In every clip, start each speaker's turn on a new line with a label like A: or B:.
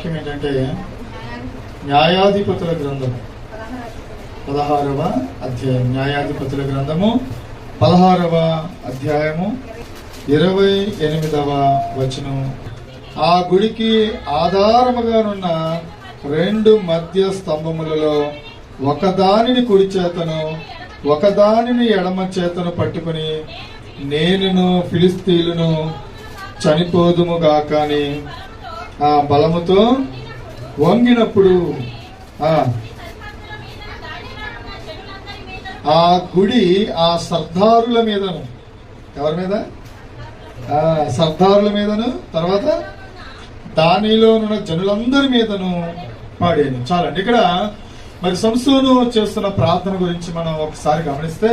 A: వాక్యం ఏంటంటే న్యాయాధిపతుల గ్రంథము 16వ అధ్యాయం. న్యాయాధిపతుల గ్రంథము 16వ అధ్యాయము 28వ వచనం. ఆ గుడికి ఆధారముగానున్న 2 మధ్య స్తంభములలో ఒకదానిని కుడి చేతను ఒకదానిని ఎడమ చేతను పట్టుకుని నేనును ఫిలిస్తీయులను చనిపోదుముగాక అని ఆ బలముతో వంగినప్పుడు ఆ గుడి ఆ సర్దారుల మీదను, ఎవరి మీద? సర్దారుల మీదను, తర్వాత దానిలోనున్న జనులందరి మీదను పాడాను. చాలండి. ఇక్కడ మరి సంసోను చేస్తున్న ప్రార్థన గురించి మనం ఒకసారి గమనిస్తే,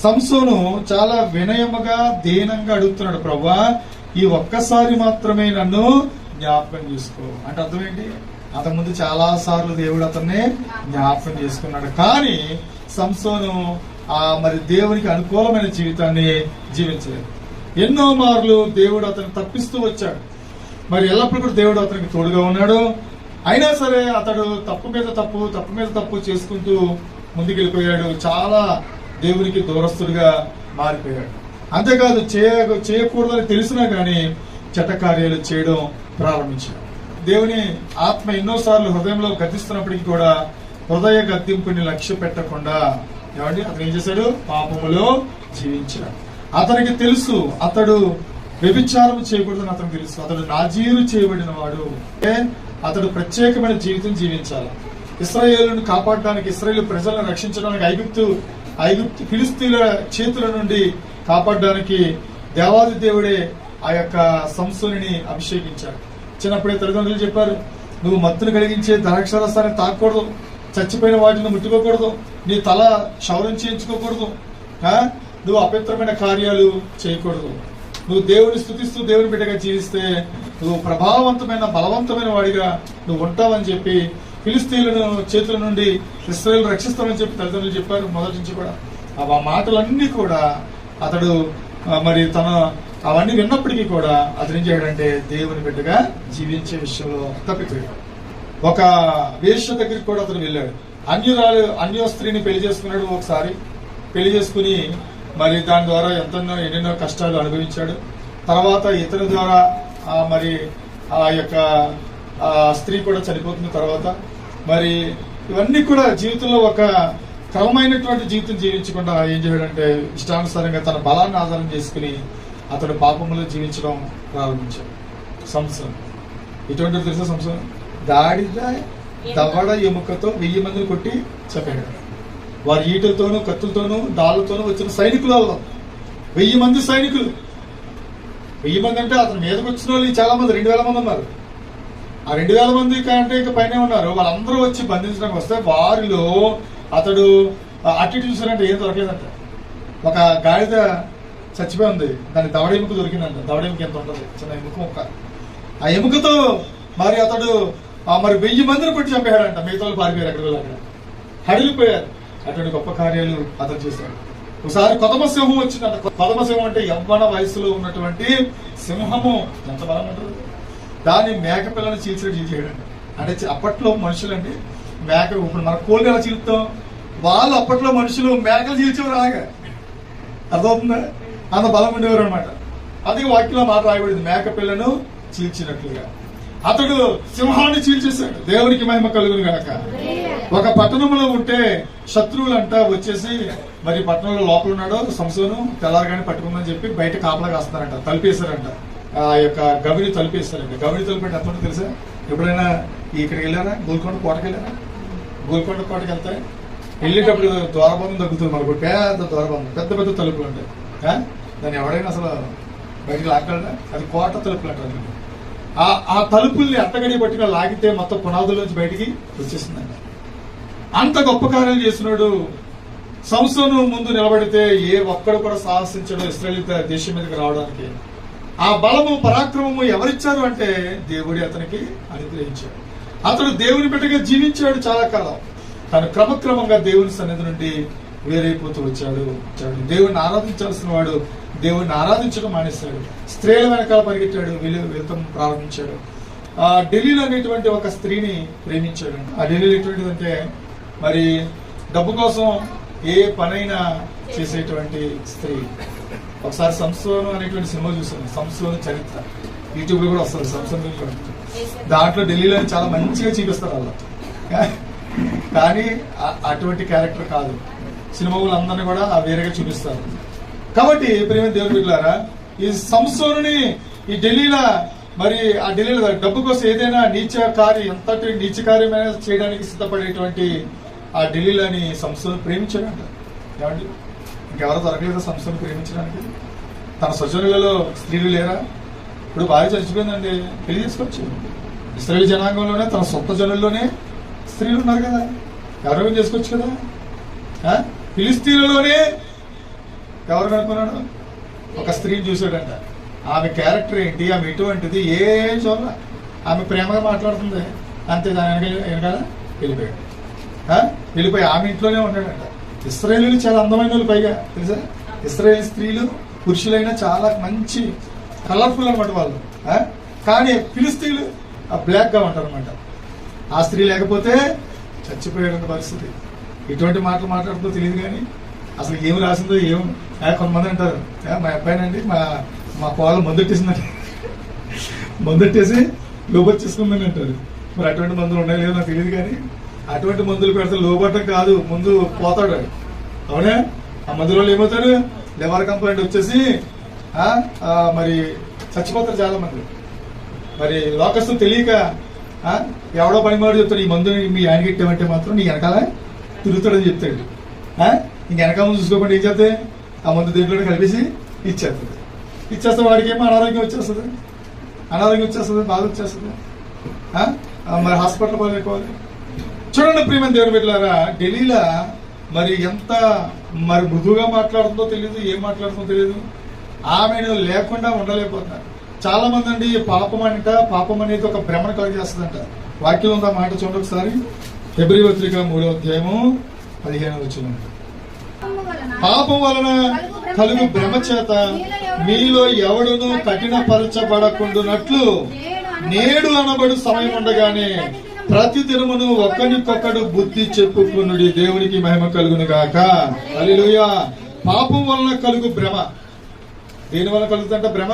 A: సంసోను చాలా వినయముగా దీనంగా అడుగుతున్నాడు, ప్రభువా ఈ ఒక్కసారి మాత్రమే నన్ను జ్ఞాపకం చేసుకో. అంటే అర్థం ఏంటి? అంతకుముందు చాలా సార్లు దేవుడు అతన్ని జ్ఞాపకం చేసుకున్నాడు. కానీ సంసోను మరి దేవునికి అనుకూలమైన జీవితాన్ని జీవించలేదు. ఎన్నో మార్లు దేవుడు అతను తప్పిస్తూ వచ్చాడు. మరి ఎల్లప్పుడూ కూడా దేవుడు అతనికి తోడుగా ఉన్నాడు. అయినా సరే అతడు తప్పు మీద తప్పు చేసుకుంటూ ముందుకెళ్ళిపోయాడు. చాలా దేవునికి దూరస్తుడిగా మారిపోయాడు. అంతేకాదు, చేయకూడదని తెలిసినా గానీ చెడ్డ కార్యాలు చేయడం ప్రారంభించాడు. దేవుని ఆత్మ ఎన్నోసార్లు హృదయంలో గద్దిస్తున్నప్పటికీ కూడా హృదయ గద్దింపుని లక్ష్య పెట్టకుండా అతను ఏం చేశాడు? పాపములో జీవించాడు. అతనికి తెలుసు అతడు వ్యభిచారం చేయకూడదని అతనికి తెలుసు. అతడు నాజీరు చేయబడిన వాడు. అతడు ప్రత్యేకమైన జీవితం జీవించాలి. ఇశ్రాయేలును కాపాడడానికి, ఇశ్రాయేలు ప్రజలను రక్షించడానికి, ఐగుప్తు ఫిలిస్తీన్ల చేతుల నుండి కాపాడడానికి దేవాది దేవుడే ఆ యొక్క సంసోనుని అభిషేకించాడు. చిన్నప్పుడే తల్లిదండ్రులు చెప్పారు, నువ్వు మత్తును కలిగించే ద్రాక్షారసాన్ని తాకూడదు, చచ్చిపోయిన వాటిని ముట్టుకోకూడదు, నీ తల క్షౌరం చేయించుకోకూడదు, నువ్వు అపవిత్రమైన కార్యాలు చేయకూడదు, నువ్వు దేవుని స్తుతిస్తూ దేవుని బిడ్డగా జీవిస్తే నువ్వు ప్రభావవంతమైన బలవంతమైన వాడిగా నువ్వు ఉంటావని చెప్పి, ఫిలిస్తీన్లను చేతుల నుండి ఇశ్రాయేలు రక్షిస్తామని చెప్పి తల్లిదండ్రులు చెప్పారు. మొదటి నుంచి కూడా ఆ మాటలన్నీ కూడా అతడు మరి అవన్నీ విన్నప్పటికీ కూడా అతను ఏం చేయడంటే దేవుని బిడ్డగా జీవించే విషయంలో తప్పిపోయాడు. ఒక వేశ్య దగ్గరికి కూడా అతను వెళ్ళాడు. అన్య స్త్రీని పెళ్లి చేసుకున్నాడు. ఒకసారి పెళ్లి చేసుకుని మరి దాని ద్వారా ఎన్నెన్నో కష్టాలు అనుభవించాడు. తర్వాత ఇతని ద్వారా మరి ఆ యొక్క స్త్రీ కూడా చనిపోతున్న తర్వాత మరి ఇవన్నీ కూడా జీవితంలో ఒక క్రమమైనటువంటి జీవితం జీవించకుండా ఏం చేయడంటే ఇష్టానుసారంగా తన బలాన్ని ఆధారం చేసుకుని అతడు పాపంలో జీవించడం ప్రారంభించాడు. సంసోను ఇటువంటి తెలుసా? సంసోను గాడిద దవడ ఎముకతో 1000 మందిని కొట్టి చంపాడు. వారి ఈటలతోనూ కత్తులతోనూ డాళ్లతోనూ వచ్చిన సైనికులలో 1000 మంది సైనికులు. 1000 మంది అంటే అతని మీదకి వచ్చిన వాళ్ళు చాలా మంది, 2000 మంది ఉన్నారు. ఆ 2000 మంది కంటే ఇక పైనే ఉన్నారు. వాళ్ళందరూ వచ్చి బంధించడానికి వస్తే వారిలో అతడు అటు చూసారంటే ఏం దొరకలేదంట. ఒక గాడిద చచ్చిపోయి ఉంది, దాని దవడ ఎముక దొరికిందంట. దవడ ఎముక ఎంత ఉంటుంది? చిన్న ఎముక ముక్క. ఆ ఎముకతో మరి అతడు మరి 1000 మందిని కొట్టి చంపేశాడంట. మిగతా వాళ్ళు పారిపోయారు, అక్కడ అక్కడ హడిలిపోయారు. అటువంటి గొప్ప కార్యాలు అతను చేశాడు. ఒకసారి కొదమ సింహం వచ్చిందంట. కొదమ సింహం అంటే యవ్వన వయసులో ఉన్నటువంటి సింహము ఎంత బలం ఉంటుంది. దాన్ని మేక పిల్లని చీల్చేయడండి. అంటే అప్పట్లో మనుషులండి మేక, ఇప్పుడు మన కోళ్ళు ఎలా చీలుతాం, వాళ్ళు అప్పట్లో మనుషులు మేకలు చీల్చేవారు. అలాగా అర్థమవుతుందా? అంత బలం ఉండేవారు అనమాట. అది వాక్యంలో మాట రాయబడింది, మేక పిల్లను చీల్చినట్లుగా. అతడు సింహాన్ని చీల్చేశాడు. దేవునికి మహిమ కలుగును గాక. ఒక పట్టణంలో ఉంటే శత్రువులంట వచ్చేసి మరి పట్టణంలో లోపల ఉన్నాడో సంసోను తెల్లారగానే పట్టుకుందని చెప్పి బయట కాపలా కాస్తున్నారంట. తలిపేశారంట. ఆ యొక్క గవిని తలిపేస్తారంట. గవిని తలిపేట ఎంత తెలుసా? ఎప్పుడైనా ఇక్కడికి వెళ్ళారా? గోల్కొండ కోటకి వెళ్ళారా? గోల్కొండ కోటకి వెళ్తే వెళ్ళేటప్పుడు ద్వారబంధం తగ్గుతుంది. మనకు పెద్ద ద్వారబంధం, పెద్ద పెద్ద తలుపులు ఉంటాయి. దాన్ని ఎవడైనా అసలు బయటకు లాక్కడా? అది కోట తలుపులు అంటారు. ఆ తలుపుల్ని అట్టగడి పట్టుగా లాగితే మొత్తం పునాదుల్లోంచి బయటికి వచ్చేసిందండి. అంత గొప్ప కార్యాలు చేసినాడు సంసోను. ముందు నిలబడితే ఏ ఒక్కడు కూడా సాహసించడు ఇశ్రాయేలు దేశం మీదకి రావడానికి. ఆ బలము పరాక్రమము ఎవరిచ్చారు అంటే దేవుడి అతనికి అనుగ్రహించాడు. అతడు దేవుని బిడ్డగా జీవించాడు చాలా కాలం. తను క్రమక్రమంగా దేవుని సన్నిధి నుండి వేరైపోతూ వచ్చాడు. దేవుడిని ఆరాధించాల్సిన వాడు దేవుడిని ఆరాధించడం మానేశాడు. స్త్రీల వెనకాల పరిగెట్టాడు, వెళ్తాం ప్రారంభించాడు. ఢిల్లీలో అనేటువంటి ఒక స్త్రీని ప్రేమించాడు. ఆ ఢిల్లీలో ఎటువంటిది అంటే మరి డబ్బు కోసం ఏ పనైనా చేసేటువంటి స్త్రీ. ఒకసారి సంసోను అనేటువంటి సినిమా చూసాను, సంసోను చరిత్ర, యూట్యూబ్ లో కూడా వస్తుంది సంసోను కూడా. దాంట్లో ఢిల్లీలో చాలా మంచిగా చూపిస్తారు వాళ్ళు, కానీ అటువంటి క్యారెక్టర్ కాదు. సినిమా వాళ్ళందరినీ కూడా వేరేగా చూపిస్తారు. కాబట్టి ప్రేమ దేవుని బిడ్డలారా, ఈ సంసోనుని ఈ ఢిల్లీలో మరి ఆ ఢిల్లీలో డబ్బు కోసం ఏదైనా ఎంతటి నీచ కార్యమైన చేయడానికి సిద్ధపడేటువంటి ఆ ఢిల్లీలోని సంస్థను ప్రేమించాడంట. ఏమండి, ఇంకెవరో దొరకలేదా సంస్థను ప్రేమించడానికి? తన స్వజనులలో స్త్రీలు లేరా? ఇప్పుడు భార్య చచ్చిపోయిందండి, పెళ్లి చేసుకోవచ్చు. ఇశ్రాయేలు జనాంగంలోనే తన సొంత జనుల్లోనే స్త్రీలు ఉన్నారు కదా, ఎవరైనా చేసుకోవచ్చు కదా. ఫిలిస్తీన్లలోనే ఎవరు కనుక్కున్నాడు? ఒక స్త్రీని చూశాడంట. ఆమె క్యారెక్టర్ ఏంటి, ఆమె ఎటువంటిది ఏం చూడాల, ఆమె ప్రేమగా మాట్లాడుతుంది అంతే. దాని వెనకాల వెళ్ళిపోయి ఆమె ఇంట్లోనే ఉన్నాడంట. ఇశ్రాయేలీలు చాలా అందమైన వాళ్ళు, పైగా తెలుసా, ఇశ్రాయేల్ స్త్రీలు పురుషులైనా చాలా మంచి కలర్ఫుల్ అనమాట వాళ్ళు. కానీ ఫిలిస్తీన్లు బ్లాక్ గా ఉంటారు అనమాట. ఆ స్త్రీ లేకపోతే చచ్చిపోయాడు పరిస్థితి. ఇటువంటి మాటలు మాట్లాడుతూ తెలియదు, కానీ అసలు ఏం రాసిందో ఏం. కొంతమంది అంటారు, మా అబ్బాయినండి మా కోళ్ళు మందెట్టేసిందండి, మందెట్టేసి లోపొచ్చేసుకుందని అంటారు. మరి అటువంటి మందులు ఉన్నాయి లేదో నాకు తెలియదు, కానీ అటువంటి మందులు పెడితే లోపడటం కాదు, ముందు పోతాడు. అవునా? ఆ మందులో ఏమవుతాడు, లివర్ కంప్లైంట్ వచ్చేసి మరి చచ్చిపోతారు చాలా మంది. మరి లోకస్తు తెలియక ఎవడో పనిమాడు చెప్తాడు, ఈ మందుని మీ ఆయన గిట్టామంటే మాత్రం నీ వెనకాల తిరుగుతాడని చెప్తాడు. ఇంక వెనకాల ముందు చూసుకోకుండా ఏం చేస్తే ఆ మందు దీంట్లో కలిపేసి ఇచ్చేస్తే వాడికి ఏమో అనారోగ్యం వచ్చేస్తుంది, బాధ వచ్చేస్తుంది. మరి హాస్పిటల్ పోలేకపోవాలి. చూడండి ప్రియమైన దేవుని బిడ్డలారా, ఢిల్లీలో మరి ఎంత మరి మృదువుగా మాట్లాడుతుందో తెలియదు, ఏం మాట్లాడుతుందో తెలియదు. ఆమెను లేకుండా ఉండలేకపోతున్నారు చాలా మంది అండి. పాపం అనేది ఒక భ్రమను కలిగేస్తుందంట. వాక్యం ఉందా మాట చూడండి ఒకసారి. హెబ్రీ పత్రిక 3వ అధ్యాయము 15వ వచనం. పాపం వలన కలుగు భ్రమ చేత మీలో ఎవడును కఠినపరచబడకుండునట్లు నేడు అనబడు సమయం ఉండగానే ప్రతి దినమును ఒకరికొకడు బుద్ధి చెప్పుకునుడి, దేవునికి మహిమ కలుగును గాక. హల్లెలూయా. పాపం వలన కలుగు భ్రమ. దేని వలన కలుగుతుందంట భ్రమ?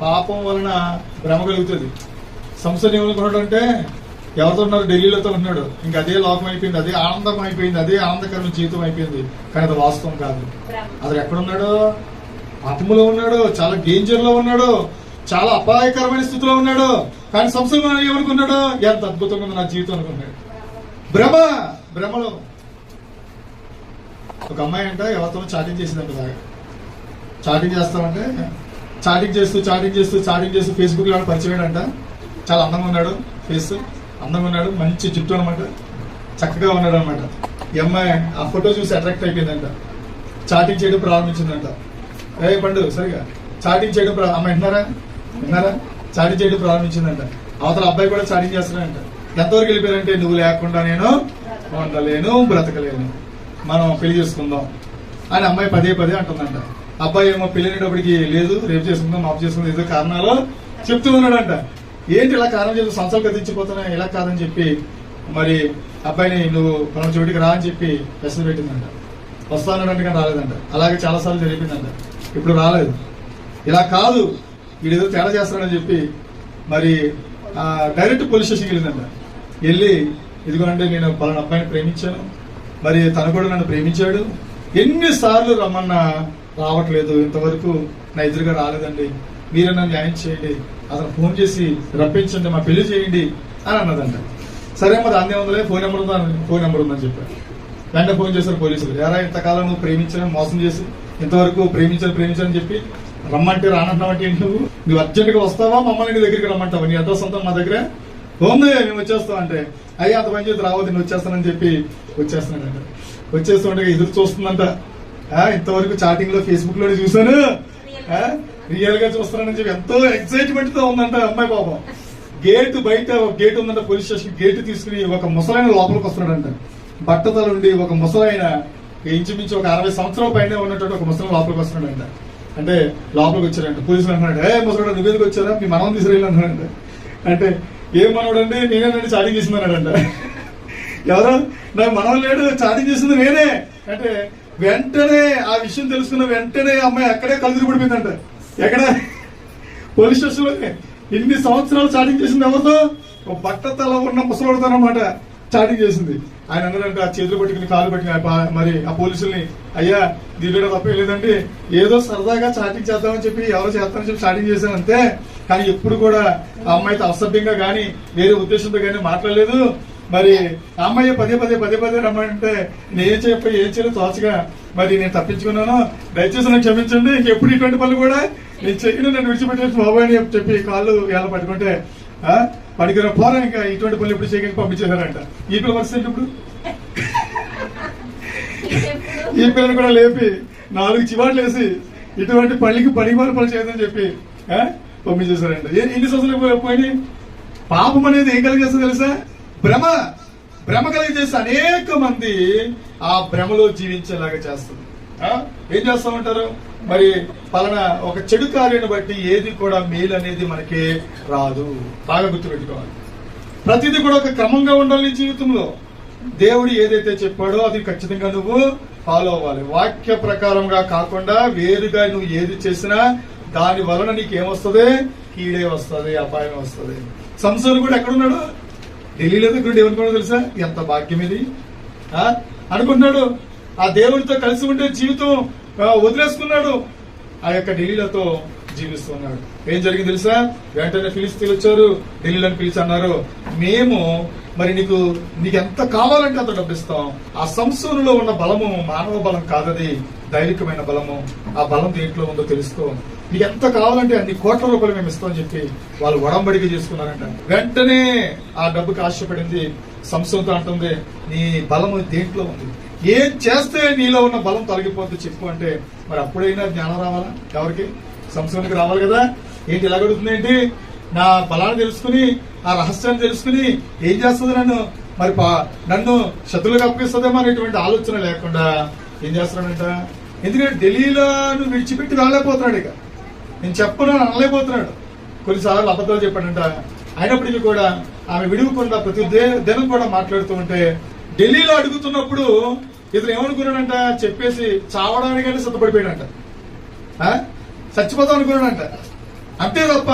A: పాపం వలన భ్రమ కలుగుతుంది. సంస్థను ఏమనుకున్నాడు అంటే, ఎవరితో ఉన్నాడు? ఢిల్లీలోతో ఉన్నాడు. ఇంకా అదే లోకం అయిపోయింది, అదే ఆనందం అయిపోయింది, అదే ఆనందకరమైన జీవితం అయిపోయింది. కానీ అది వాస్తవం కాదు. అతను ఎక్కడున్నాడు? పాపములో ఉన్నాడు, చాలా డేంజర్ లో ఉన్నాడు, చాలా అపాయకరమైన స్థితిలో ఉన్నాడు. కానీ సంస్థలు ఏమనుకున్నాడు? ఎంత అద్భుతంగా ఉంది నా జీవితం అనుకున్నాడు. భ్రమలో ఒక అమ్మాయి అంట ఎవరితో చాటింగ్ చేసిందంట. బాగా చాటింగ్ చేస్తామంటే చాటింగ్ చేస్తూ ఫేస్బుక్ లో పరిచయం అంట. చాలా అందంగా ఉన్నాడు, ఫేస్ అందంగా ఉన్నాడు, మంచి జుట్టు అనమాట, చక్కగా ఉన్నాడు అనమాట. ఈ అమ్మాయి ఆ ఫోటో చూసి అట్రాక్ట్ అయిపోయిందంట. చాటింగ్ చేయడం ప్రారంభించిందంట. పండు సరిగా చాటింగ్ చేయడం అమ్మాయి విన్నారా? చాటింగ్ చేయడం ప్రారంభించిందంట. అవతల అబ్బాయి కూడా చాటింగ్ చేస్తున్నాడంట. ఎంతవరకు వెళ్ళిపోయారంటే, నువ్వు లేకుండా నేను ఉండలేను, బ్రతకలేను, మనం పెళ్లి చేసుకుందాం అని అమ్మాయి పదే అంటుందంట. అబ్బాయి ఏమో పెళ్ళినప్పటికి లేదు, రేపు చేసుకుందాం, మాపు చేసుకుందాం, ఏదో కారణాలు చెప్తూ ఉన్నాడంట. ఏంటి ఇలా కారణం చెప్పి సంవత్సరాలు గతించిపోతున్నా, ఇలా కాదని చెప్పి మరి అబ్బాయిని నువ్వు మన చోటికి రా అని చెప్పి మెసేజ్ పెట్టిందంట. వస్తానంటే కానీ రాలేదంట. అలాగే చాలా సార్లు జరిపిందంట. ఇప్పుడు రాలేదు. ఇలా కాదు, వీడేదో తేడా చేస్తాడని చెప్పి మరి డైరెక్ట్ పోలీస్ స్టేషన్కి వెళ్ళిందంట. వెళ్ళి ఇదిగోనంటే నేను పలానా అబ్బాయిని ప్రేమించాను, మరి తను కూడా నన్ను ప్రేమించాడు, ఎన్నిసార్లు రమ్మన్నా రావట్లేదు, ఇంతవరకు నా ఎదురుగా రాలేదండి, మీరే నన్ను న్యాయం చేయండి, అతను ఫోన్ చేసి రప్పించండి, మా పెళ్లి చేయండి అని అన్నదంట. సరే మరి అందే ఉందలే, ఫోన్ నెంబర్ ఉందని చెప్పారు. వెంటనే ఫోన్ చేశారు పోలీసులు. ఎరా ఇంతకాలం నువ్వు ప్రేమించడం మోసం చేసి ఇంతవరకు ప్రేమించని చెప్పి రమ్మంటే రానంటావంటే ఏంటి, నువ్వు అర్జెంట్గా వస్తావా, మమ్మల్ని నీ దగ్గరికి రమ్మంటావా, నీ అడ్రస్ అంతా మా దగ్గర ఉంది, మేము వచ్చేస్తాం అంటే, అయ్యా అంత పని చేసి రావద్దు, నేను వచ్చేస్తానని చెప్పి వచ్చేస్తున్నాడంట. వచ్చేస్తుంటే ఎదురు చూస్తుందంట. ఇంతవరకు చాటింగ్ లో ఫేస్బుక్ లోనే చూసాను, రియల్ గా చూస్తున్నానని చెప్పి ఎంతో ఎక్సైట్మెంట్ తో ఉందంట అమ్మాయి. పాపం గేట్ బయట ఒక గేట్ ఉందంట, పోలీస్ స్టేషన్ గేట్ తీసుకుని ఒక ముసలైన లోపలికి వస్తున్నాడంట. బట్టతలుండి ఒక ముసలైన ఇంచుమించు ఒక 60 సంవత్సరాల పైన ఉన్నటువంటి ఒక ముసలి లోపలికి వస్తున్నాడంట. అంటే లోపలికి వచ్చారంట. పోలీసులు అంటున్నాడు, ముసలాడు నువ్వేందుకు వచ్చారా, మీ మనం తీసుకెళ్ళి అన్నాడంట. అంటే ఏం మనవడండి నేనేనండి చాటింగ్ చేసిందన్నాడంట. ఎవరు నాకు మనవడు లేడు, చాటింగ్ చేసింది నేనే అంటే వెంటనే ఆ విషయం తెలుసుకున్న వెంటనే అమ్మాయి అక్కడే కలుగురు పడిపోయిందంట. ఎక్కడ? పోలీస్ స్టేషన్ లోనే. ఇన్ని సంవత్సరాలు చాటింగ్ చేసింది ఎవరితో? బట్టతల ఉన్న ముసలోడితో అన్నమాట చాటింగ్ చేసింది. ఆయన అన్నాడంటే ఆ చేతులు పట్టుకుని కాలు పట్టుకుని మరి ఆ పోలీసుల్ని, అయ్యా దీనిలో తప్పే లేదండి, ఏదో సరదాగా చాటింగ్ చేద్దామని చెప్పి ఎవరో చేస్తామని చెప్పి చాటింగ్ చేశాను అంతే, కానీ ఎప్పుడు కూడా ఆ అమ్మాయితో అసభ్యంగా గానీ వేరే ఉద్దేశంతో గానీ మాట్లాడలేదు. మరి ఆ అమ్మాయి పదే పదే రమ్మంటే నేను ఏం చేయలేదు తోచగా మరి నేను తప్పించుకున్నాను, దయచేసి నాకు క్షమించండి, ఇంకెప్పుడు ఇటువంటి పనులు కూడా నేను చెయ్యను, నన్ను విడిచిపెట్టేసి బాబాయ్ అని చెప్పి కాళ్ళు ఎలా పట్టుకుంటే పడికిన పోరా ఇంకా ఇటువంటి పనులు ఎప్పుడు చేయడానికి పంపించేశారంట. ఈ పిల్ల పరిస్థితి ఇప్పుడు ఈ పిల్లని కూడా లేపి 4 చివాట్లు వేసి ఇటువంటి పళ్ళకి పడిమాల పనులు చేయదని చెప్పి పంపించేశారంట. ఇన్ని సంవత్సరాలు పోయి పాపం అనేది ఏం కలిగేస్తుంది తెలుసా? భ్రమ కలిగజేస్తే అనేక మంది ఆ భ్రమలో జీవించేలాగా చేస్తుంది. ఏం చేస్తామంటారు? మరి పలానా ఒక చెడు కార్యాన్ని బట్టి ఏది కూడా మేలు అనేది మనకి రాదు. బాగా గుర్తుపెట్టుకోవాలి. ప్రతిదీ కూడా ఒక క్రమంగా ఉండాలి జీవితంలో. దేవుడు ఏదైతే చెప్పాడో అది ఖచ్చితంగా నువ్వు ఫాలో అవ్వాలి. వాక్య ప్రకారంగా కాకుండా వేరుగా నువ్వు ఏది చేసినా దాని వలన నీకేమొస్తుంది? కీడే వస్తుంది, అపాయం వస్తుంది. సంసోను కూడా ఎక్కడున్నాడు? ఢిల్లీలో దగ్గర ఏమనుకున్నాడు తెలుసా? ఎంత భాగ్యం ఇది అనుకుంటున్నాడు. ఆ దేవుడితో కలిసి ఉండే జీవితం వదిలేసుకున్నాడు. ఆ యొక్క ఢిల్లీలతో జీవిస్తున్నాడు. ఏం జరిగింది తెలుసా? వెంటనే ఫిలిస్తీన్లు వచ్చారు, ఢిల్లీలను పిలిచి అన్నారు, మేము మరి నీకు ఎంత కావాలంటే అంత డబ్బు ఇస్తాం. ఆ సంసోనులో ఉన్న బలము మానవ బలం కాదది, దైవికమైన బలము. ఆ బలం దేంట్లో ఉందో తెలుసుకో, నీకు ఎంత కావాలంటే అన్ని కోట్ల రూపాయలు మేము ఇస్తామని చెప్పి వాళ్ళు ఒడంబడిక చేసుకున్నారంట. వెంటనే ఆ డబ్బుకి ఆశపడింది. సంసోనుతో అంటుంది, నీ బలము దేంట్లో ఉంది? ఏం చేస్తే నీలో ఉన్న బలం తొలగిపోతుంది చెప్పు అంటే, మరి అప్పుడైనా జ్ఞానం రావాలా? ఎవరికి? సంసోనుకి రావాలి కదా. ఏంటి ఇలా అడుగుతుంది? ఏంటి నా బలాన్ని తెలుసుకుని ఆ రహస్యాన్ని తెలుసుకుని ఏం చేస్తుంది నన్ను శత్రువులకు అప్పగిస్తుందేమో అనేటువంటి ఆలోచన లేకుండా ఏం చేస్తున్నాడంట? ఎందుకంటే ఢిల్లీలో విడిచిపెట్టి వెళ్ళలేకపోతున్నాడు. ఇక నేను చెప్పను అనలేకపోతున్నాడు. కొన్నిసార్లు అబద్ధాలు చెప్పాడంట. అయినప్పటికీ కూడా ఆమె విడువకుండా ప్రతి దినం కూడా మాట్లాడుతూ ఉంటే ఢిల్లీలో అడుగుతున్నప్పుడు ఇతను ఏమనుకున్నాడంట? చెప్పేసి చావడానికైనా సిద్ధపడిపోయాడంట, చచ్చిపోతాం అనుకున్నాడంట. అంతే తప్ప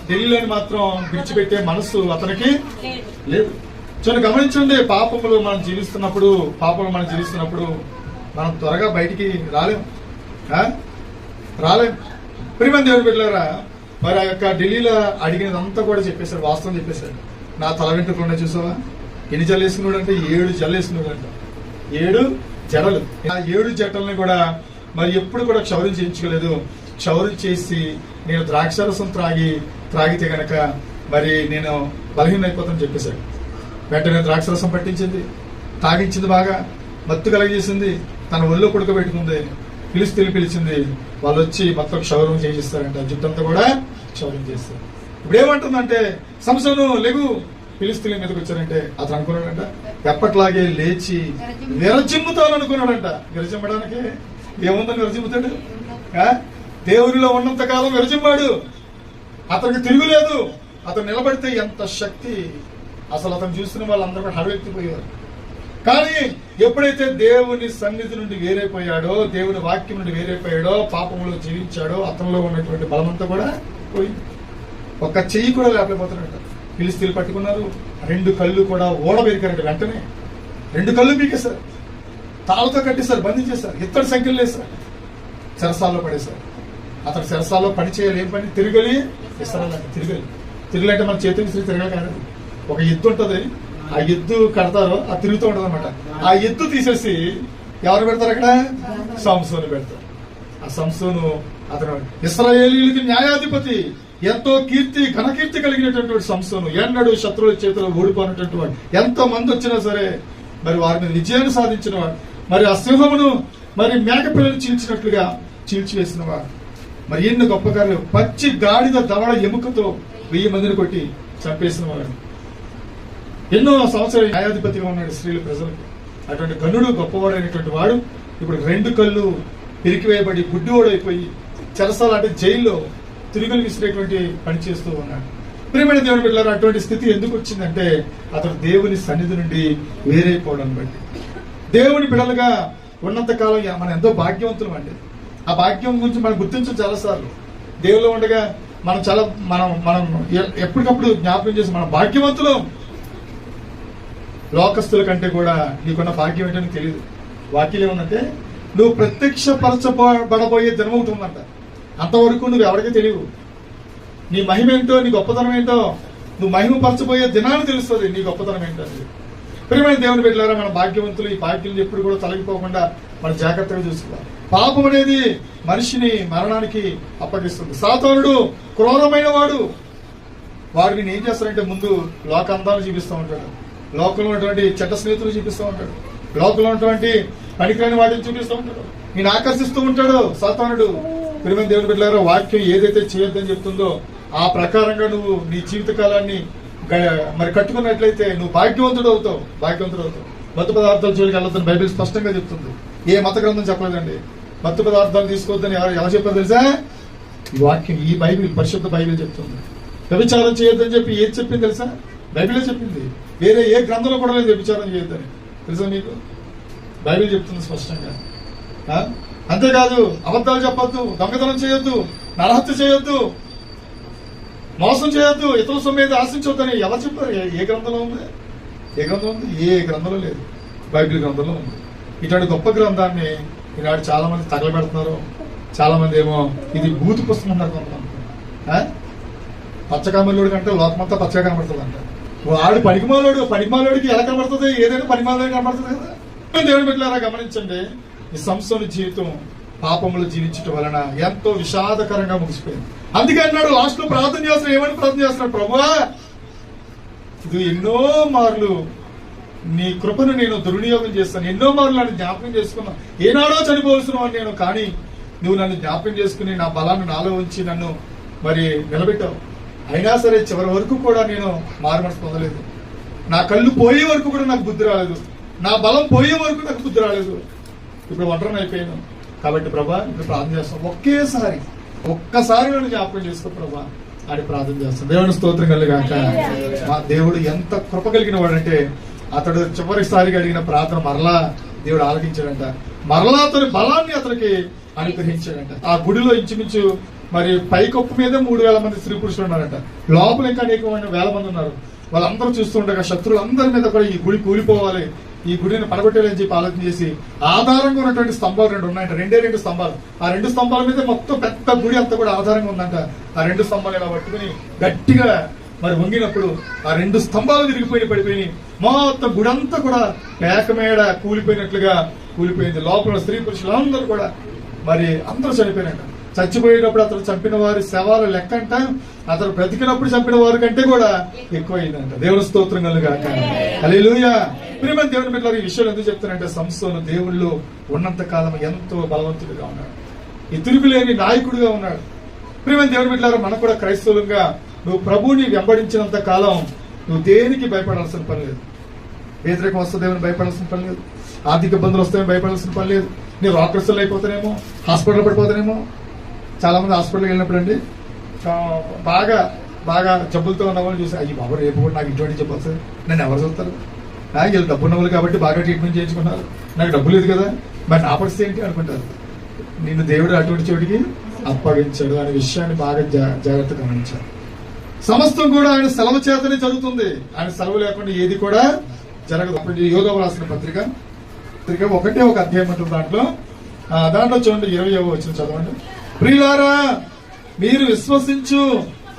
A: ఢిల్లీలోని మాత్రం విడిచిపెట్టే మనసు అతనికి లేదు. చూడండి, గమనించండి. పాపములు మనం జీవిస్తున్నప్పుడు మనం త్వరగా బయటికి రాలేం. ప్రియమైన దేవుని బిడ్డలారా, మరి ఆ యొక్క ఢిల్లీలో అడిగినదంతా కూడా చెప్పేశాడు, వాస్తవం చెప్పేశాడు. నా తల వెంట్రుకలు ఉన్నాయి చూసావా? ఎన్ని జడలు వేసుకున్నాడు అంటే 7 జడలు వేసుకున్నాడు అంట. 7 జడలు. ఆ 7 జడల్ని కూడా మరి ఎప్పుడు కూడా క్షౌరం చేయించుకోలేదు. క్షౌరం చేసి నేను ద్రాక్షారసం త్రాగితే గనక మరి నేను బలహీన అయిపోతానని చెప్పేశాడు. వెంటనే ద్రాక్షరసం పట్టించింది, తాగించింది, బాగా మత్తు కలగజేసింది, తన ఒళ్ళో పడుకోబెట్టుకుంది. ఫిలిస్తీన్లు పిలిచింది, వాళ్ళు వచ్చి మొత్తం క్షౌరం చేయిస్తారంట. జుట్టంతా కూడా క్షౌరం చేస్తారు. ఇప్పుడు ఏమంటుందంటే, సంసోను లెగు, ఫిలిస్తీన్ల మీదకి వచ్చారంటే అతను అనుకున్నాడంట ఎప్పట్లాగే లేచి విరజిమ్ముతాననుకున్నాడంట. విరజిమ్మడానికి ఏముందని విరజిమ్ముతాడు? దేవునిలో ఉన్నంత కాలం విరజిమ్మాడు. అతనికి తిరుగులేదు. అతను నిలబడితే ఎంత శక్తి! అసలు అతను చూస్తున్న వాళ్ళందరూ కూడా హడవెత్తిపోయారు. కానీ ఎప్పుడైతే దేవుని సన్నిధి నుండి వేరైపోయాడో, దేవుని వాక్యం నుండి వేరైపోయాడో, పాపంలో జీవించాడో, అతనిలో ఉన్నటువంటి బలమంతా కూడా పోయింది. ఒక్క చెయ్యి కూడా లేకపోతున్నాడు. ఫిలిస్తీన్లు పట్టుకున్నారు. 2 కళ్ళు కూడా ఓడబెరికారంట. వెంటనే 2 కళ్ళు పీకేశారు, తాళతో కట్టేశారు, బంధించేశారు, ఇత్తడి సంఖ్యలు వేశారు, చెరసాల్లో పడేశారు. అతను చెరసాల్లో పని చేయాలి. ఏం పని? తిరగలి ఇస్తారంట. తిరగలి అంటే మన చేతులు విసిరి తిరగలి కాదు. ఒక ఎద్దు ఉంటది, ఆ ఎద్దు కడతారు, అది తిరుగుతూ ఉంటది అనమాట. ఆ ఎద్దు తీసేసి ఎవరు పెడతారు అక్కడ? సంసోను పెడతారు. ఆ సంసోను అతను ఇశ్రాయేలీయులకి న్యాయాధిపతి, ఎంతో ఘనకీర్తి కలిగినటువంటి సంసోను, ఎన్నడూ శత్రువుల చేతిలో ఓడిపోయినటువంటి వాడు. ఎంత మంది వచ్చినా సరే మరి వారి మీద విజయాన్ని సాధించిన వాడు. మరి ఆ సింహమును మరి మేకపిల్లని చీల్చినట్లుగా చీల్చివేసిన వాడు. మరి ఎన్ని గొప్ప కార్యాలు! పచ్చి గాడిద దవడ ఎముకతో 1000 మందిని కొట్టి చంపేసిన వాడు. ఎన్నో సంవత్సరాలు న్యాయాధిపతిగా ఉన్నాడు స్త్రీల ప్రజలకు. అటువంటి గనుడు, గొప్పవాడైనటువంటి వాడు ఇప్పుడు 2 కళ్ళు పిరికివేయబడి గుడ్డివాడైపోయి చెరసాల అంటే జైల్లో తిరుగులు విసిరేటువంటి పని చేస్తూ ఉన్నాడు. ప్రియమైన దేవుని బిడ్డలారా, అటువంటి స్థితి ఎందుకు వచ్చిందంటే అతడు దేవుని సన్నిధి నుండి వేరైపోవడం బట్టి. దేవుని బిడ్డలుగా ఉన్నంత కాలం మనం ఎంతో భాగ్యవంతులం అండి. ఆ భాగ్యం గురించి మనం గుర్తించడం చాలాసార్లు. దేవులో ఉండగా మనం ఎప్పటికప్పుడు జ్ఞాపకం చేసి మనం భాగ్యవంతులం. లోకస్తుల కంటే కూడా నీకున్న భాగ్యం ఏంటని తెలియదు. వాక్యం ఏముందంటే నువ్వు ప్రత్యక్షపరచబడబోయే దినం ఒకటి ఉందంట. అంతవరకు నువ్వు ఎవరికీ తెలియవు. నీ మహిమ ఏంటో, నీ గొప్పతనం ఏంటో, నువ్వు మహిమ పరచబోయే దినాన్ని తెలుస్తుంది నీ గొప్పతనం ఏంటో. ప్రియమైన దేవుని బిడ్డలారా, మన భాగ్యవంతులు ఈ భాగ్యం ఎప్పుడు కూడా తొలగిపోకుండా మనం జాగ్రత్తగా చూసుకోవాలి. పాపం అనేది మనిషిని మరణానికి అప్పగిస్తుంది. సాతానుడు క్రూరమైన వాడు నేను ఏం చేస్తాడంటే ముందు లోక అందాలు చూపిస్తూ ఉంటాడు, లోకంలో ఉన్నటువంటి చెడ్డ స్నేహితులు చూపిస్తూ ఉంటాడు, లోకంలో ఉన్నటువంటి పనికిరాని వాటిని చూపిస్తూ ఉంటాడు, నేను ఆకర్షిస్తూ ఉంటాడు సాతానుడు. ప్రియమైన దేవుని బిడ్డలారా, వాక్యం ఏదైతే చేయొద్దని చెప్తుందో ఆ ప్రకారంగా నువ్వు నీ జీవిత కాలాన్ని మరి కట్టుకున్నట్లయితే నువ్వు భాగ్యవంతుడు అవుతావు. మత్తు పదార్థాలు జోలికి వెళ్ళొద్దని బైబిల్ స్పష్టంగా చెప్తుంది. ఏ మత గ్రంథం చెప్పలేదండి మత్తు పదార్థాలు తీసుకోవద్దని. ఎలా చెప్పారు తెలుసా? ఈ వాక్యం, ఈ బైబిల్, పరిశుద్ధ బైబిల్ చెప్తుంది. వ్యభిచారం చేయొద్దని చెప్పి ఏది చెప్పింది తెలుసా? బైబిలే చెప్పింది. వేరే ఏ గ్రంథంలో కూడా లేదు వ్యభిచారం చేయొద్దని. తెలుసా మీకు? బైబిల్ చెప్తుంది స్పష్టంగా. అంతేకాదు అబద్ధాలు చెప్పొద్దు, దొంగతనం చేయొద్దు, నరహత్య చేయొద్దు, మోసం చేయొద్దు, ఇతరుల సొమ్ము ఆశించొద్దని ఎవరు చెప్పారు? ఏ గ్రంథంలో ఉంది? ఏ గ్రంథంలో లేదు. బైబిల్ గ్రంథంలో ఉంది. ఇటువంటి గొప్ప గ్రంథాన్ని ఈనాడు చాలా మంది తగలబెడుతున్నారు. చాలా మంది ఏమో ఇది బూతు పుస్తకం ఉన్నారు. కొంతమంది పచ్చకామలోడు కంటే లోకమంతా పచ్చగా కనబడుతుంది అంట. వాడు పనికిమాలోడికి ఎలా కనబడుతుంది? ఏదైనా పనికిమాలోడికి కనబడుతుంది కదా. దేవుని బిడ్డలారా, గమనించండి, ఈ సంసోను జీవితం పాపములు జీవించటం వలన ఎంతో విషాదకరంగా ముగిసిపోయింది. అందుకే అన్నాడు లాస్ట్ లో ప్రార్థన చేస్తున్నాడు. ఏమని ప్రార్థన చేస్తున్నాడు? ప్రభువా, ఇది ఎన్నో మార్లు నీ కృపను నేను దుర్వినియోగం చేస్తాను, ఎన్నో మార్లు నన్ను జ్ఞాపకం చేసుకున్నా, ఏనాడో చనిపోవలసిన నేను, కానీ నువ్వు నన్ను జ్ఞాపకం చేసుకుని నా బలాన్ని నాలో ఉంచి నన్ను మరి నిలబెట్టావు. అయినా సరే చివరి వరకు కూడా నేను మారుమనసు పొందలేదు. నా కళ్ళు పోయే వరకు కూడా నాకు బుద్ధి రాలేదు, నా బలం పోయే వరకు నాకు బుద్ధి రాలేదు. ఇప్పుడు ఒంటరిని అయిపోయాను. కాబట్టి ప్రభా ఇప్పుడు ప్రార్థన చేస్తాం, ఒక్కసారి నన్ను జ్ఞాపకం చేసుకో ప్రభా అని ప్రార్థన చేస్తాం. దేవుని స్తోత్రం కలిగాక. మా దేవుడు ఎంత కృప కలిగిన వాడంటే అతడు చివరిసారిగా అడిగిన ప్రార్థన మరలా దేవుడు ఆలకించాడంట. మరలా అతని బలాన్ని అతనికి అనుగ్రహించాడంట. ఆ గుడిలో ఇంచుమించు మరి పైకప్పు మీద 3000 మంది స్త్రీ పురుషులు ఉన్నారంట. లోపల ఇంకా అనేకమైన వేల మంది ఉన్నారు. వాళ్ళందరూ చూస్తుండగా శత్రువులందరి మీద కూడా ఈ గుడి కూలిపోవాలి, ఈ గుడిని పడగొట్టాలని చెప్పి ఆలోచన చేసి ఆధారంగా ఉన్నటువంటి స్తంభాలు 2 ఉన్నాయంట. 2 స్తంభాలు. ఆ 2 స్తంభాల మీద మొత్తం పెద్ద గుడి అంతా కూడా ఆధారంగా ఉందంట. ఆ 2 స్తంభాలు ఇలా పట్టుకుని గట్టిగా మరి వంగినప్పుడు ఆ 2 స్తంభాలు పడిపోయి మొత్తం గుడి అంతా కూడా పేకమేడ కూలిపోయినట్లుగా కూలిపోయింది. లోపల స్త్రీ పురుషులు అందరూ కూడా మరి అందరూ చనిపోయినట్టు. చచ్చిపోయేటప్పుడు అతను చంపిన వారి శవాల లెక్క అంట అతను బ్రతికినప్పుడు చంపిన వారి కంటే కూడా ఎక్కువైందంట. దేవుని స్తోత్రం కలుగాక. హల్లెలూయా. ప్రియమైన దేవుని బిడ్డలారా, ఈ విషయాలు ఎందుకు చెప్తానంటే సంసోను దేవుళ్ళు ఉన్నంత కాలం ఎంతో బలవంతుడిగా ఉన్నాడు, ఈ తిరుగులేని నాయకుడిగా ఉన్నాడు. ప్రియమైన దేవుని బిడ్డలారా, మనకు కూడా క్రైస్తవులుగా నువ్వు ప్రభువుని వెంబడించినంత కాలం నువ్వు దేనికి భయపడాల్సిన పని లేదు. వ్యతిరేకం వస్తే దేవుని భయపడాల్సిన పని లేదు, ఆర్థిక ఇబ్బందులు వస్తాయని భయపడాల్సిన పని లేదు, నేను రాకస్తులు అయిపోతానేమో, హాస్పిటల్ పడిపోతానేమో. చాలా మంది హాస్పిటల్కి వెళ్ళినప్పుడు అండి బాగా బాగా జబ్బులతో ఉన్న వాళ్ళు చూసి అయ్యి బాబు రేపు కూడా నాకు ఇటువంటి జబ్బు వస్తుంది, నన్ను ఎవరు చూస్తారు? వీళ్ళు డబ్బు ఉన్న వాళ్ళు కాబట్టి బాగా ట్రీట్మెంట్ చేయించుకున్నారు, నాకు డబ్బు లేదు కదా, మరి నా పరిస్థితి ఏంటి అనుకుంటారు. నిన్ను దేవుడు అటువంటి చోటికి అప్పగించాడు అనే విషయాన్ని బాగా జాగ్రత్తగా గమనించారు. సమస్తం కూడా ఆయన సెలవు చేతనే జరుగుతుంది. ఆయన సెలవు లేకుండా ఏది కూడా జరగదు. యోగం రాసిన పత్రిక ఒకటే ఒక అధ్యాయం ఉంటుంది. దాంట్లో చూడండి 20వ వచనం చదవండి. ప్రియులారా, మీరు విశ్వసించు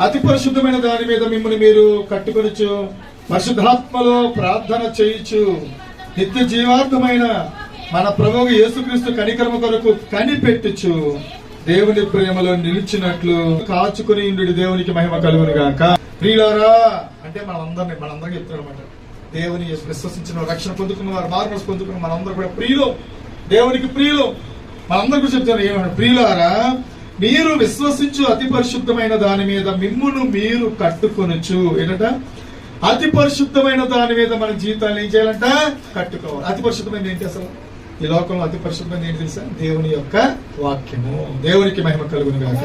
A: అతి పరిశుద్ధమైన దాని మీద మిమ్మల్ని మీరు కట్టుకొనుచు పరిశుద్ధాత్మలో ప్రార్థన చేయించు నిత్య జీవార్థమైన మన ప్రభువు యేసుక్రీస్తు కనికరమ కొరకు కనిపెట్టుచు దేవుని ప్రేమలో నిలిచినట్లు కాచుకుని ఉండు దేవునికి మహిమ కలుగును గాక. ప్రియులారా అంటే మనందరం చెప్తున్నాం అన్నమాట. దేవుని విశ్వసించిన రక్షణ పొందుకున్న వారు, మార్మస్ పొందుకున్న మనందరూ కూడా ప్రియులు, దేవునికి ప్రియులు. మనందరూ కూడా చెప్తున్నారు ఏమన్నా, ప్రియులారా మీరు విశ్వసించు అతి పరిశుద్ధమైన దాని మీద మిమ్మును మీరు కట్టుకొనొచ్చు. ఏంటంట? అతి పరిశుద్ధమైన దాని మీద మన జీవితాన్ని ఏం చేయాలంట? కట్టుకోవాలి. అతి పరిశుద్ధమైన ఏంటి అసలు? ఈ లోకంలో అతి పరిశుద్ధమైన ఏంటి తెలుసా? దేవుని యొక్క వాక్యము. దేవునికి మహిమ కలుగును గాక.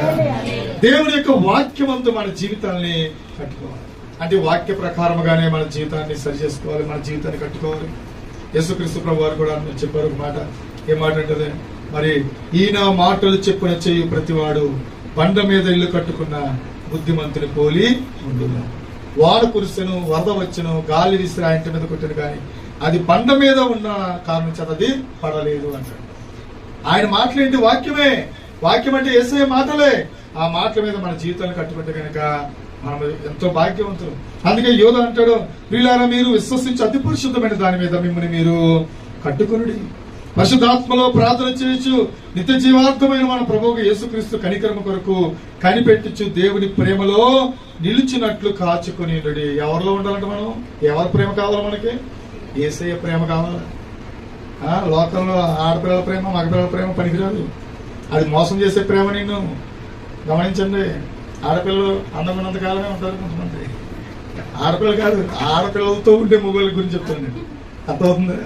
A: దేవుని యొక్క వాక్యమంతా మన జీవితాన్ని కట్టుకోవాలి. అంటే వాక్య ప్రకారముగానే మన జీవితాన్ని సరి చేసుకోవాలి, మన జీవితాన్ని కట్టుకోవాలి. యేసుక్రీస్తు ప్రభు వారు కూడా చెప్పారు ఒక మాట. ఏ మాట అంటే, మరి ఈయన మాటలు చెప్పున చేయు ప్రతివాడు బండ మీద ఇల్లు కట్టుకున్న బుద్ధిమంతుని పోలి ఉండును. వాన కురిసెను, వరద వచ్చెను, గాలి విసిరి ఆ ఇంటి మీద కొట్టను కానీ అది బండ మీద ఉన్న కారణం చేత అది పడలేదు అంటాడు. ఆయన మాటలేంటి? వాక్యమే. వాక్యం అంటే యేసయ్య మాటలే. ఆ మాటల మీద మన జీవితాన్ని కట్టుకుంటే కనుక మనం ఎంతో భాగ్యవంతులు. అందుకే యోధ అంటాడు, ప్రియులారా మీరు విశ్వసించి అతి పరిశుద్ధమైన దాని మీద మిమ్మల్ని మీరు కట్టుకొనుడి. పరిశుద్ధాత్మలో ప్రార్థన చేయొచ్చు. నిత్య జీవార్థమైన మన ప్రభువు యేసుక్రీస్తు కనికరమ కొరకు కనిపెట్టుచు దేవుని ప్రేమలో నిలిచినట్లు కాచుకుని. ఎవరిలో ఉండాలంటే మనం? ఎవరి ప్రేమ కావాలి మనకి? యేసయ్య ప్రేమ కావాలి. లోకంలో ఆడపిల్లల ప్రేమ, మగపిల్లల ప్రేమ పనికిరాదు. అది మోసం చేసే ప్రేమ. నిన్ను గమనించండి. ఆడపిల్లలు అందంగా ఉన్నంత కాలమే ఉంటారు కొంతమంది. ఆడపిల్లలు కాదు, ఆడపిల్లలతో ఉండే మొబైల్ గురించి చెప్తాను. అర్థమవుతుంది?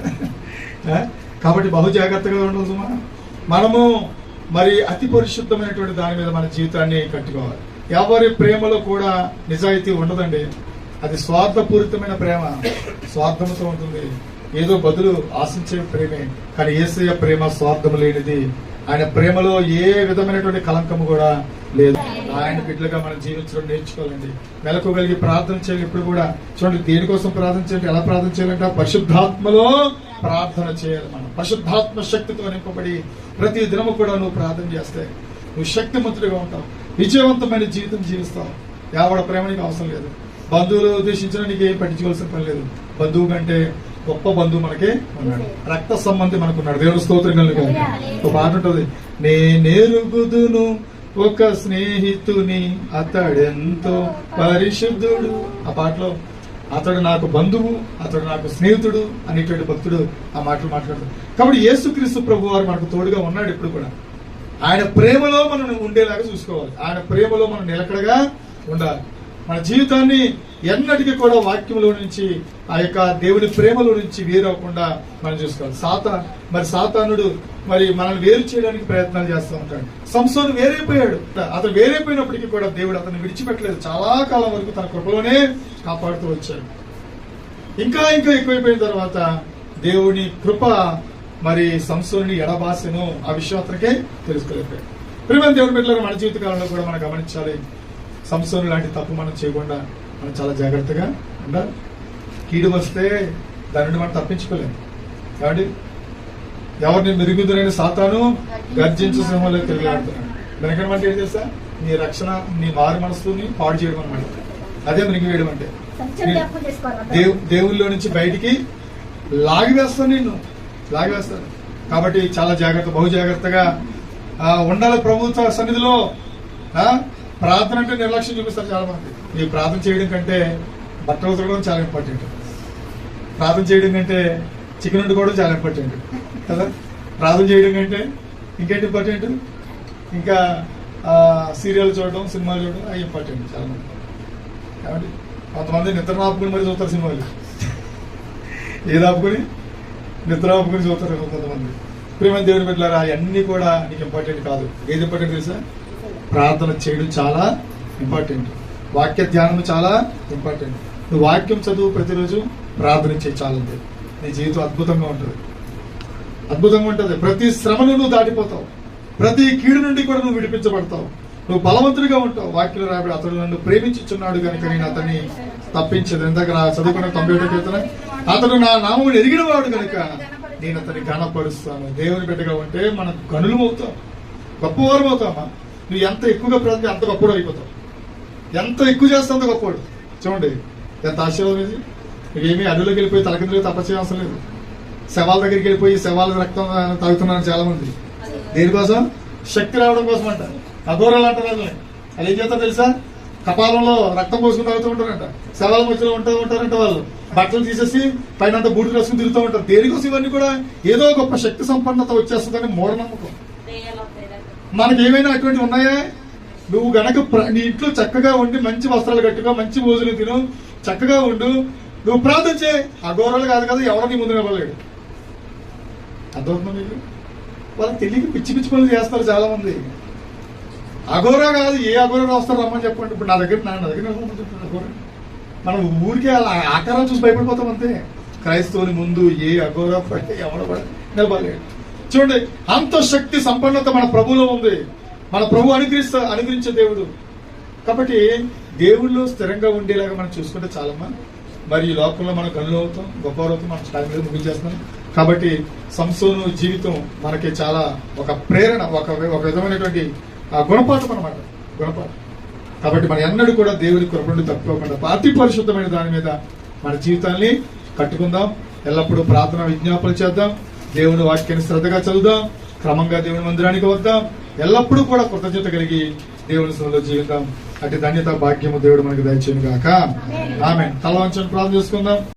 A: కాబట్టి బహు జాగ్రత్తగా ఉండదు. మనము మరి అతి పరిశుద్ధమైనటువంటి దాని మీద మన జీవితాన్ని కట్టుకోవాలి. ఎవరి ప్రేమలో కూడా నిజాయితీ ఉండదండి. అది స్వార్థపూరితమైన ప్రేమ, స్వార్థంతో ఉంటుంది. ఏదో బదులు ఆశించే ప్రేమే. కానీ యేసయ్య ప్రేమ స్వార్థం లేనిది. ఆయన ప్రేమలో ఏ విధమైనటువంటి కలంకము కూడా లేదు. ఆయన బిడ్డలుగా మనం జీవించడం నేర్చుకోవాలండి. మెలకువగలిగి ప్రార్థన చేయాలి. ఇప్పుడు కూడా చూడండి, దేనికోసం ప్రార్థన చేయాలి, ఎలా ప్రార్థన చేయాలంటే పరిశుద్ధాత్మలో ప్రార్థన చేయాలి. మనం పరిశుద్ధాత్మ శక్తితో నింపబడి ప్రతి దినము కూడా నువ్వు ప్రార్థన చేస్తే నువ్వు శక్తిమంతుడిగా ఉంటావు, విజయవంతమైన జీవితం జీవిస్తావు. ఎవడ ప్రేమ నీకు అవసరం లేదు. బంధువులు ఉద్దేశించిన నీకు ఏం పట్టించుకోవాల్సిన పని లేదు. బంధువు కంటే గొప్ప బంధువు మనకే ఉన్నాడు, రక్త సంబంధి మనకున్నాడు. దేవుని స్తోత్రం కలుగు. ఒక మాట ఉంటుంది, నేనెరుగుదును ఒక స్నేహితుని అతడెంతో పరిశుద్ధుడు. ఆ పాటలో అతడు నాకు బంధువు, అతడు నాకు స్నేహితుడు అనేటువంటి భక్తుడు ఆ మాటలు మాట్లాడతాడు. కాబట్టి యేసుక్రీస్తు ప్రభు వారు మనకు తోడుగా ఉన్నాడు. ఇప్పుడు కూడా ఆయన ప్రేమలో మనం ఉండేలాగా చూసుకోవాలి. ఆయన ప్రేమలో మనం నిలకడగా ఉండాలి. మన జీవితాన్ని ఎన్నటికీ కూడా వాక్యంలో నుంచి, ఆ యొక్క దేవుని ప్రేమలో నుంచి వేరవకుండా మనం చూసుకోవాలి. సాతానుడు మరి మనల్ని వేరు చేయడానికి ప్రయత్నాలు చేస్తూ ఉంటాడు. సంసోను వేరైపోయాడు. అతను వేరైపోయినప్పటికీ కూడా దేవుడు అతను విడిచిపెట్టలేదు. చాలా కాలం వరకు తన కృపలోనే కాపాడుతూ వచ్చాడు. ఇంకా ఎక్కువైపోయిన తర్వాత దేవుని కృప మరి సంసోనుని ఎడబాసెను. ఆ విషయం అతనికే తెలుసుకోలేకపోయాడు. ప్రియమైన దేవుని బిడ్డలారా, మన జీవిత కాలంలో కూడా మనం గమనించాలి. సంసోను లాంటి తప్పు మనం చేయకుండా మనం చాలా జాగ్రత్తగా ఉండాలి. కీడు వస్తే దాని నుండి మనం తప్పించుకోలేము. కాబట్టి ఎవరిని మెరుగుదరైన సాతాను గర్జించు సింహంలో తిరిగిలాడుతున్నాడు. వెనకడమంటే ఏం చేస్తా? నీ రక్షణ, నీ మారు మనసుని పాడు చేయడం అనమాట. అదే మిరిగివేయడం అంటే. దేవుళ్ళలో నుంచి బయటికి లాగివేస్తాను, నిన్ను లాగివేస్తాను. కాబట్టి చాలా జాగ్రత్త, బహు జాగ్రత్తగా ఉండాలి ప్రభుత్వ సన్నిధిలో. ప్రార్థన అంటే నిర్లక్ష్యం చూపిస్తారు చాలా మంది. ఈ ప్రార్థన చేయడం కంటే బట్టలు ఉతకడం చాలా ఇంపార్టెంట్. ప్రార్థన చేయడం కంటే చికెన్ వండుకోవడం చాలా ఇంపార్టెంట్ కదా. ప్రార్థన చేయడం కంటే ఇంకేంటి ఇంపార్టెంట్? ఇంకా సీరియల్ చూడడం, సినిమాలు చూడడం అవి ఇంపార్టెంట్ చాలా మంది. కాబట్టి కొంతమంది నిద్ర ఆపుకుని మరి చూస్తారు సినిమాలు. ఏది ఆపుకొని? నిద్ర ఆపుకొని చూస్తారు కొంతమంది. ప్రియమైన దేవుని బిడ్డలారా, అవన్నీ కూడా నీకు ఇంపార్టెంట్ కాదు. ఏది ఇంపార్టెంట్ తెలుసా? ప్రార్థన చేయడం చాలా ఇంపార్టెంట్. వాక్య ధ్యానం చాలా ఇంపార్టెంట్. నువ్వు వాక్యం చదువు, ప్రతిరోజు ప్రార్థన చేయి, చాలంతే. నీ జీవితం అద్భుతంగా ఉంటుంది, అద్భుతంగా ఉంటుంది. ప్రతి శ్రమను నువ్వు దాటిపోతావు. ప్రతి కీడు నుండి కూడా నువ్వు విడిపించబడతావు. నువ్వు బలవంతుడిగా ఉంటావు. వాక్యం రాబడి అతడు నన్ను ప్రేమించుచున్నాడు కనుక నేను అతన్ని తప్పించదు. ఇందాక చదువుకున్న 91వ కీర్తన, అతడు నా నామమును ఎరిగిన వాడు కనుక నేను అతన్ని ఘనపరుస్తాను. దేవుని బిడ్డగా ఉంటే మనం గనులు అవుతాం, గొప్పవారు అవుతామా. నువ్వు ఎంత ఎక్కువగా ప్రార్థన అంత గొప్పడు అయిపోతావు. ఎంత ఎక్కువ చేస్తే అంత గొప్పవాడు. చూడండి ఎంత ఆశీర్వాదం ఇది. నువ్వేమీ అడవిలోకి వెళ్ళిపోయి తలకిందులో తప్ప చేయవలసిన లేదు. శవాల దగ్గరికి వెళ్ళిపోయి శవాల రక్తం తాగుతున్నారు చాలా మంది. దేనికోసం? శక్తి రావడం కోసం అంట. అఘోరాలు అంటారు వాళ్ళని. వాళ్ళు ఏం చేస్తారు తెలుసా? కపాలంలో రక్తం పోసుకుని తాగుతూ ఉంటారంట. శవాల మధ్యలో ఉంటారంట. వాళ్ళు బట్టలు తీసేసి పైన అంతా బూడిద రాసుకుని తిరుగుతూ ఉంటారు. దేనికోసం? ఇవన్నీ కూడా ఏదో గొప్ప శక్తి సంపన్నత వచ్చేస్తుందని మూఢనమ్మకం. మనకి ఏమైనా అటువంటివి ఉన్నాయా? నువ్వు గనక నీ ఇంట్లో చక్కగా ఉండి మంచి వస్త్రాలు కట్టుకో, మంచి భోజనం తిను, చక్కగా ఉండు, నువ్వు ప్రార్థన చేయి. అఘోరాలు కాదు కదా, ఎవరో నీ ముందు నిలబడలేడు. అర్థమవుతుందా మీకు? వాళ్ళకి తెలియక పిచ్చి పిచ్చి పనులు చేస్తారు చాలా మంది. అఘోరా కాదు, ఏ అఘోరా వస్తారు రమ్మని చెప్పండి. ఇప్పుడు నా దగ్గర అఘోరా మనం ఊరికే అలా ఆకారం చూసి భయపడిపోతాం అంతే. క్రైస్తవుని ముందు ఏ అఘోరా పడితే ఎవడ పడి నిలబడలేడు. చూడండి, అంత శక్తి సంపన్నత మన ప్రభువులో ఉంది. మన ప్రభు అనుగ్రహించే దేవుడు. కాబట్టి దేవుళ్ళు స్థిరంగా ఉండేలాగా మనం చూసుకుంటే చాలమ్మా. మరి ఈ లోకంలో మనం గనులు అవుతాం, గొప్పవారు అవుతాం. మనం టైం మీద ముగించేస్తున్నాం. కాబట్టి సంసోను జీవితం మనకి చాలా ఒక ప్రేరణ, ఒక విధమైనటువంటి గుణపాఠం అన్నమాట, గుణపాఠం. కాబట్టి మన ఎన్నడూ కూడా దేవుని కృప నుండి తప్పుకోకుండా అతి పరిశుద్ధమైన దాని మీద మన జీవితాన్ని కట్టుకుందాం. ఎల్లప్పుడూ ప్రార్థన విజ్ఞాపనలు చేద్దాం. దేవుని వాక్యాన్ని శ్రద్ధగా చదువుదాం. క్రమంగా దేవుని మందిరానికి వద్దాం. ఎల్లప్పుడూ కూడా కృతజ్ఞత కలిగి దేవుని సన్నిధిలో జీవిద్దాం. అటు ధన్యత భాగ్యము దేవుడు మనకు దయచేయును గాక. ఆమేన్. తల వంచని ప్రార్థన చేసుకుందాం.